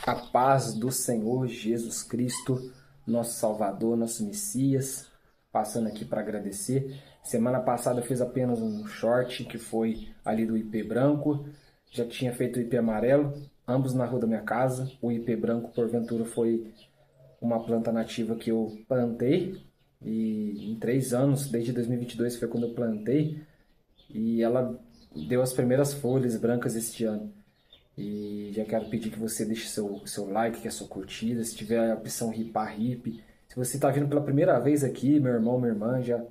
A paz do Senhor Jesus Cristo, nosso Salvador, nosso Messias, passando aqui para agradecer. Semana passada eu fiz apenas um short que foi ali do IP branco, já tinha feito o IP amarelo, ambos na rua da minha casa. O IP branco, porventura, foi uma planta nativa que eu plantei e em 3 anos, desde 2022 foi quando eu plantei, e ela deu as primeiras folhas brancas este ano. E já quero pedir que você deixe seu like, que é a sua curtida. Se tiver a opção ripar, ripe. Se você está vindo pela primeira vez aqui, meu irmão, minha irmã, já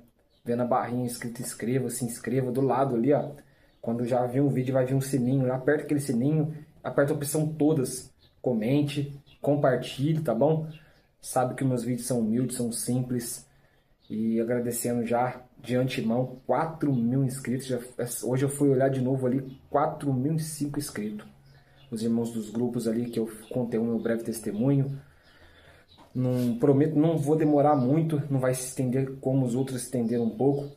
vendo a barrinha escrita inscreva, se inscreva do lado ali, ó. Quando já vir um vídeo, vai vir um sininho. Aperta aquele sininho, aperta a opção todas. Comente, compartilhe, tá bom? Sabe que meus vídeos são humildes, são simples. E agradecendo já de antemão 4.000 inscritos. Hoje eu fui olhar de novo ali, 4.005 inscritos. Os irmãos dos grupos ali que eu contei o meu breve testemunho. Não prometo, não vou demorar muito, não vai se estender como os outros se estenderam um pouco,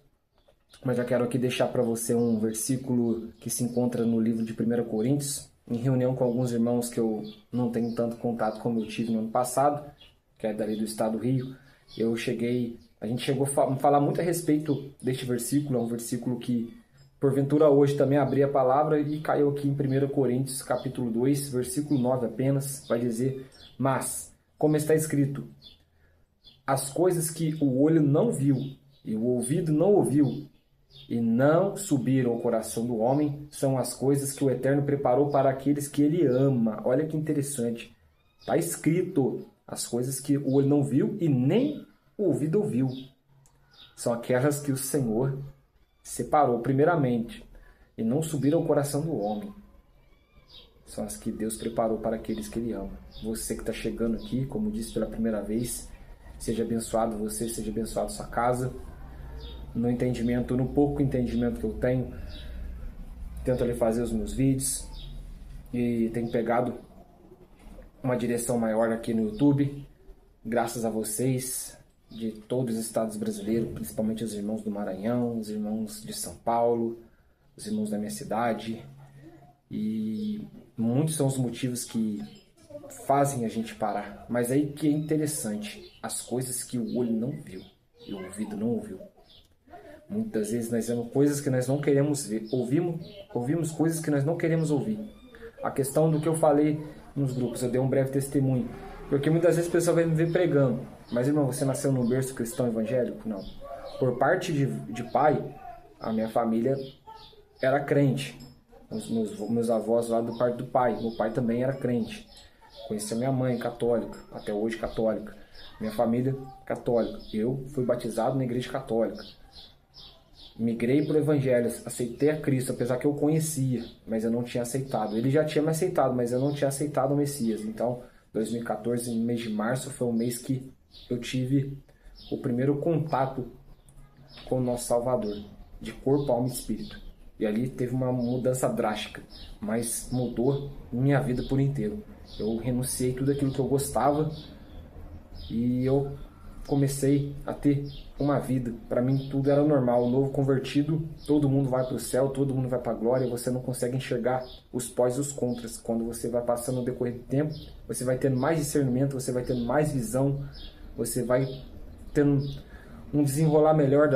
mas já quero aqui deixar para você um versículo que se encontra no livro de 1 Coríntios, em reunião com alguns irmãos que eu não tenho tanto contato como eu tive no ano passado, que é dali do estado do Rio. A gente chegou a falar muito a respeito deste versículo. É um versículo que porventura hoje também abri a palavra e caiu aqui em 1 Coríntios capítulo 2, versículo 9 apenas, vai dizer: mas, como está escrito, as coisas que o olho não viu e o ouvido não ouviu e não subiram ao coração do homem, são as coisas que o Eterno preparou para aqueles que ele ama. Olha que interessante, está escrito, as coisas que o olho não viu e nem o ouvido ouviu, são aquelas que o Senhor separou primeiramente e não subiram ao coração do homem. São as que Deus preparou para aqueles que Ele ama. Você que está chegando aqui, como disse pela primeira vez, seja abençoado você, seja abençoado sua casa. No pouco entendimento que eu tenho, tento ali fazer os meus vídeos e tenho pegado uma direção maior aqui no YouTube, graças a vocês de todos os estados brasileiros, principalmente os irmãos do Maranhão, os irmãos de São Paulo, os irmãos da minha cidade. E muitos são os motivos que fazem a gente parar. Mas aí que é interessante, as coisas que o olho não viu e o ouvido não ouviu. Muitas vezes nós vemos coisas que nós não queremos ver, ouvimos coisas que nós não queremos ouvir. A questão do que eu falei nos grupos, eu dei um breve testemunho, porque muitas vezes a pessoa vai me ver pregando: mas irmão, você nasceu num berço cristão evangélico? Não. Por parte de pai, a minha família era crente. Os meus avós lá do parte do pai. Meu pai também era crente. Conheci a minha mãe, católica, até hoje católica. Minha família, católica. Eu fui batizado na igreja católica. Migrei para o evangelho, aceitei a Cristo, apesar que eu conhecia, mas eu não tinha aceitado. Ele já tinha me aceitado, mas eu não tinha aceitado o Messias. Então, 2014, no mês de março, foi o mês que eu tive o primeiro contato com o nosso Salvador, de corpo, alma e espírito. E ali teve uma mudança drástica, mas mudou minha vida por inteiro. Eu renunciei tudo aquilo que eu gostava e eu comecei a ter uma vida. Para mim tudo era normal. O novo convertido, todo mundo vai para o céu, todo mundo vai para a glória. Você não consegue enxergar os pós e os contras. Quando você vai passando no decorrer do tempo, você vai tendo mais discernimento, você vai tendo mais visão, você vai tendo um desenrolar melhor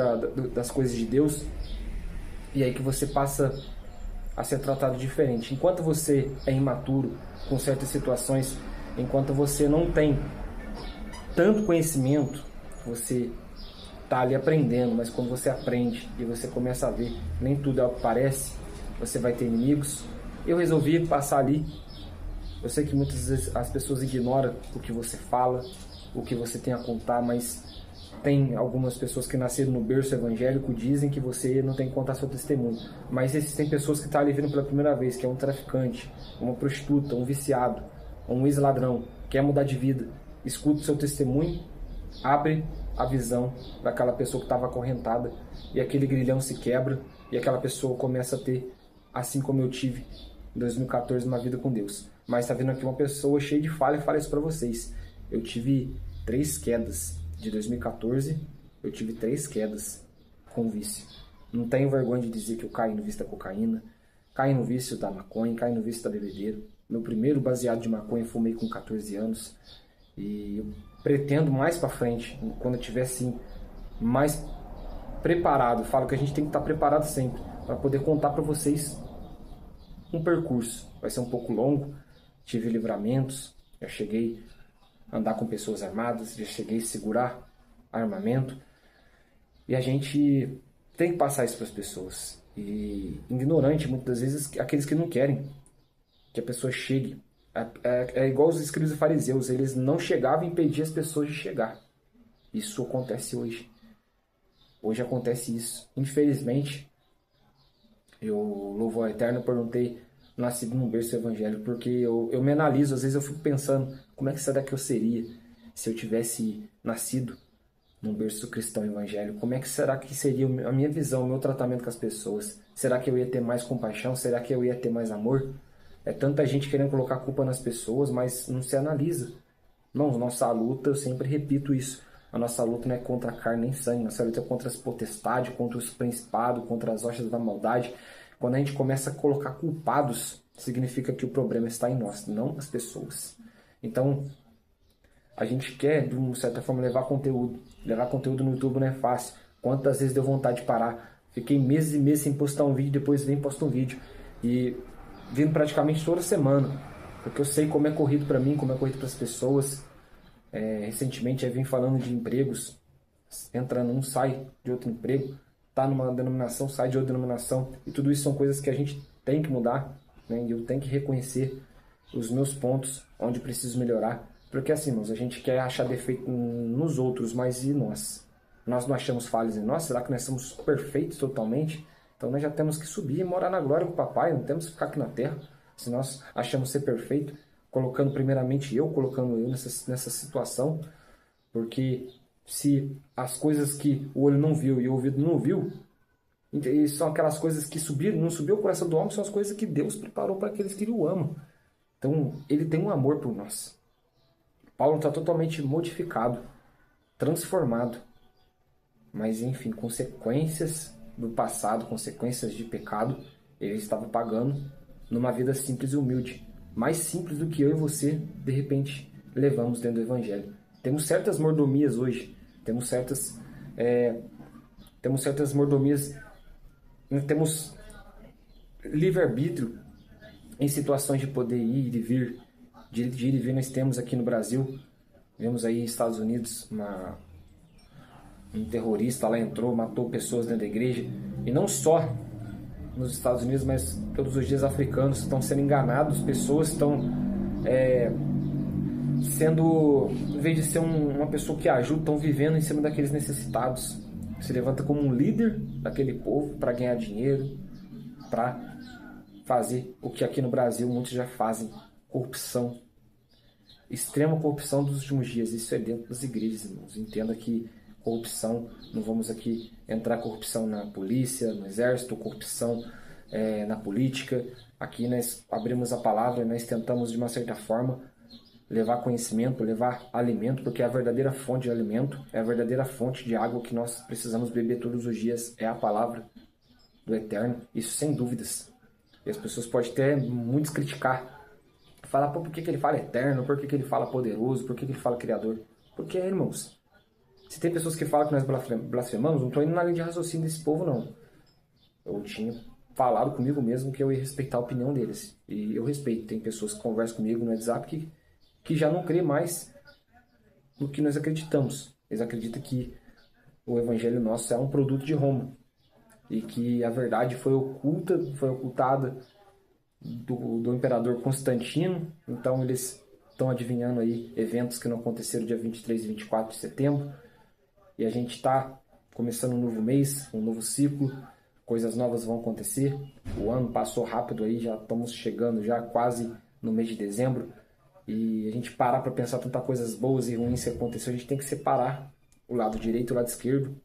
das coisas de Deus. E aí que você passa a ser tratado diferente. Enquanto você é imaturo com certas situações, enquanto você não tem tanto conhecimento, você está ali aprendendo, mas quando você aprende e você começa a ver, nem tudo é o que parece, você vai ter inimigos. Eu resolvi passar ali. Eu sei que muitas vezes as pessoas ignoram o que você fala, o que você tem a contar, mas tem algumas pessoas que nasceram no berço evangélico, dizem que você não tem que contar seu testemunho. Mas existem pessoas que estão ali vindo pela primeira vez, que é um traficante, uma prostituta, um viciado, um ex-ladrão, quer mudar de vida. Escuta o seu testemunho, abre a visão daquela pessoa que estava acorrentada e aquele grilhão se quebra e aquela pessoa começa a ter, assim como eu tive em 2014, uma vida com Deus. Mas está vendo aqui uma pessoa cheia de falha e fala isso para vocês. Eu tive 3 quedas. De 2014, eu tive 3 quedas com vício. Não tenho vergonha de dizer que eu caí no vício da cocaína, caí no vício da maconha, caí no vício da bebedeira. Meu primeiro baseado de maconha eu fumei com 14 anos. E eu pretendo mais pra frente, quando eu tiver assim, mais preparado. Eu falo que a gente tem que estar preparado sempre para poder contar para vocês um percurso. Vai ser um pouco longo, tive livramentos, já cheguei a andar com pessoas armadas, já cheguei a segurar armamento. E a gente tem que passar isso para as pessoas. E ignorante, muitas das vezes, aqueles que não querem que a pessoa chegue. É igual os escribas e fariseus, eles não chegavam e impediam as pessoas de chegar. Isso acontece hoje. Hoje acontece isso. Infelizmente, eu louvo ao Eterno por não ter nascido num berço evangélico, porque eu me analiso, às vezes eu fico pensando, como é que será que eu seria se eu tivesse nascido num berço cristão evangélico? Como é que será que seria a minha visão, o meu tratamento com as pessoas? Será que eu ia ter mais compaixão? Será que eu ia ter mais amor? É tanta gente querendo colocar a culpa nas pessoas, mas não se analisa. Não, nossa luta, eu sempre repito isso, a nossa luta não é contra a carne nem sangue, nossa luta é contra as potestades, contra os principados, contra as hostes da maldade. Quando a gente começa a colocar culpados, significa que o problema está em nós, não as pessoas. Então, a gente quer, de uma certa forma, levar conteúdo. Levar conteúdo no YouTube não é fácil. Quantas vezes deu vontade de parar? Fiquei meses e meses sem postar um vídeo, depois vem e posto um vídeo. E vindo praticamente toda semana, porque eu sei como é corrido para mim, como é corrido para as pessoas. Recentemente eu vim falando de empregos, entra num, sai de outro emprego, tá numa denominação, sai de outra denominação, e tudo isso são coisas que a gente tem que mudar, né? E eu tenho que reconhecer os meus pontos, onde preciso melhorar, porque assim, irmãos, a gente quer achar defeito nos outros, mas e nós? Nós não achamos falhas em nós? Será que nós somos perfeitos totalmente? Então nós já temos que subir e morar na glória com o papai, não temos que ficar aqui na terra. Se nós achamos ser perfeito, colocando primeiramente colocando eu nessa situação, porque se as coisas que o olho não viu e o ouvido não viu, e são aquelas coisas que subiram, não subiu o coração do homem, são as coisas que Deus preparou para aqueles que o amam. Então, ele tem um amor por nós. Paulo está totalmente modificado, transformado, mas enfim, consequências do passado, consequências de pecado, ele estava pagando numa vida simples e humilde, mais simples do que eu e você, de repente, levamos dentro do Evangelho. Temos certas mordomias hoje, temos certas mordomias, temos livre-arbítrio em situações de poder ir e vir, de ir e vir. Nós temos aqui no Brasil, vemos aí nos Estados Unidos, um terrorista lá entrou, matou pessoas dentro da igreja, e não só nos Estados Unidos, mas todos os dias africanos estão sendo enganados, pessoas estão sendo, em vez de ser uma pessoa que ajuda, estão vivendo em cima daqueles necessitados. Se levanta como um líder daquele povo para ganhar dinheiro, para fazer o que aqui no Brasil muitos já fazem, corrupção, extrema corrupção dos últimos dias. Isso é dentro das igrejas, irmãos. Entenda que corrupção, não vamos aqui entrar corrupção na polícia, no exército, corrupção na política. Aqui nós abrimos a palavra e nós tentamos de uma certa forma levar conhecimento, levar alimento, porque a verdadeira fonte de alimento, é a verdadeira fonte de água que nós precisamos beber todos os dias, é a palavra do Eterno, isso sem dúvidas. E as pessoas podem até muitos criticar, falar, por que ele fala eterno, por que ele fala poderoso, por que ele fala criador? Porque, irmãos, se tem pessoas que falam que nós blasfemamos, não estou indo na linha de raciocínio desse povo, não. Eu tinha falado comigo mesmo que eu ia respeitar a opinião deles. E eu respeito. Tem pessoas que conversam comigo no WhatsApp que já não crê mais no que nós acreditamos. Eles acreditam que o evangelho nosso é um produto de Roma. E que a verdade foi ocultada do imperador Constantino. Então eles estão adivinhando aí eventos que não aconteceram dia 23 e 24 de setembro. E a gente está começando um novo mês, um novo ciclo, coisas novas vão acontecer. O ano passou rápido aí, já estamos chegando já quase no mês de dezembro. E a gente parar para pensar tantas coisas boas e ruins que aconteceu, a gente tem que separar o lado direito e o lado esquerdo.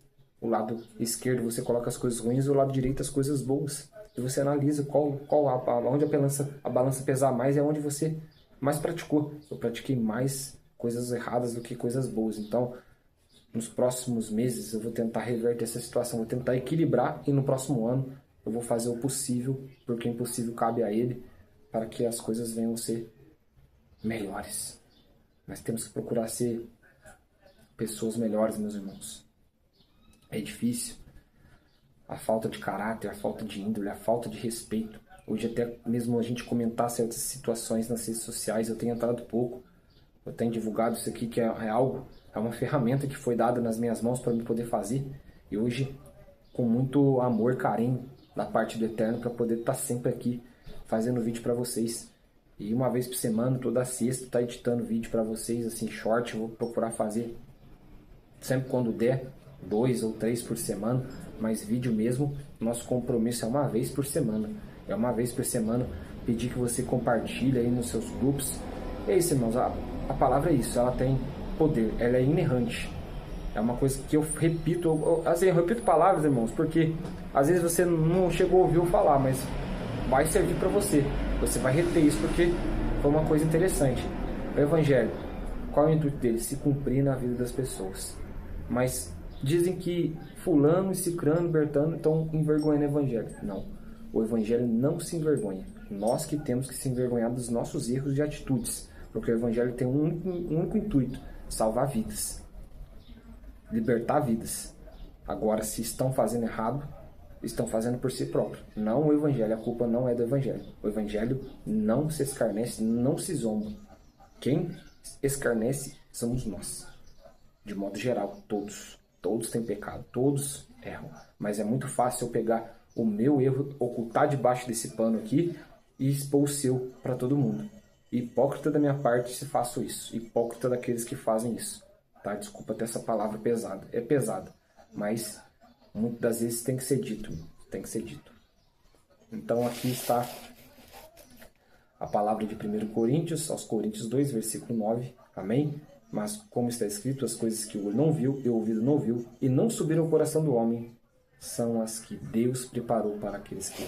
O lado esquerdo você coloca as coisas ruins e o lado direito as coisas boas. E você analisa onde a balança pesar mais é onde você mais praticou. Eu pratiquei mais coisas erradas do que coisas boas. Então, nos próximos meses eu vou tentar reverter essa situação, vou tentar equilibrar e no próximo ano eu vou fazer o possível, porque o impossível cabe a ele, para que as coisas venham a ser melhores. Nós temos que procurar ser pessoas melhores, meus irmãos. É difícil. A falta de caráter, a falta de índole, a falta de respeito. Hoje até mesmo a gente comentar certas situações nas redes sociais, eu tenho entrado pouco. Eu tenho divulgado isso aqui, que é algo, é uma ferramenta que foi dada nas minhas mãos para eu poder fazer. E hoje, com muito amor, carinho da parte do Eterno, para poder estar sempre aqui fazendo vídeo para vocês. E uma vez por semana, toda sexta, tá editando vídeo para vocês, assim, short. Eu vou procurar fazer sempre quando der, 2 ou 3 por semana. Mas vídeo mesmo, nosso compromisso é uma vez por semana. É uma vez por semana. Pedir que você compartilhe aí nos seus grupos. É isso, irmãos. A palavra é isso. Ela tem poder. Ela é inerrante. É uma coisa que eu repito. Eu repito palavras, irmãos, porque às vezes você não chegou a ouvir eu falar, mas vai servir para você. Você vai reter isso porque foi uma coisa interessante. O Evangelho, qual é o intuito dele? Se cumprir na vida das pessoas. Mas dizem que fulano, cicrano, bertano estão envergonhando o Evangelho. Não. O Evangelho não se envergonha. Nós que temos que se envergonhar dos nossos erros e atitudes. Porque o Evangelho tem um único intuito: salvar vidas. Libertar vidas. Agora, se estão fazendo errado, estão fazendo por si próprio. Não o Evangelho. A culpa não é do Evangelho. O Evangelho não se escarnece, não se zomba. Quem escarnece somos nós. De modo geral, todos. Todos têm pecado, todos erram. Mas é muito fácil eu pegar o meu erro, ocultar debaixo desse pano aqui e expor o seu para todo mundo. Hipócrita da minha parte se faço isso. Hipócrita daqueles que fazem isso. Tá? Desculpa ter essa palavra pesada. É pesada, mas muitas das vezes tem que ser dito. Tem que ser dito. Então aqui está a palavra de 1 Coríntios, aos Coríntios 2, versículo 9. Amém? Mas, como está escrito, as coisas que o olho não viu e o ouvido não viu e não subiram ao coração do homem são as que Deus preparou para aqueles que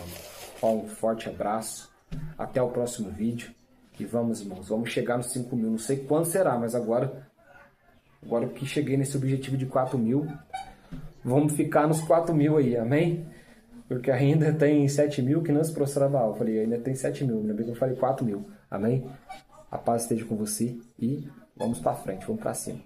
amam. Um forte abraço. Até o próximo vídeo. E vamos, irmãos, vamos chegar nos 5 mil. Não sei quando será, mas agora que cheguei nesse objetivo de 4 mil, vamos ficar nos 4 mil aí, amém? Porque ainda tem 7 mil que não se prostrava Baal. Eu falei, ainda tem 7 mil, ainda bem que eu falei 4 mil, amém? A paz esteja com você e vamos para frente, vamos para cima.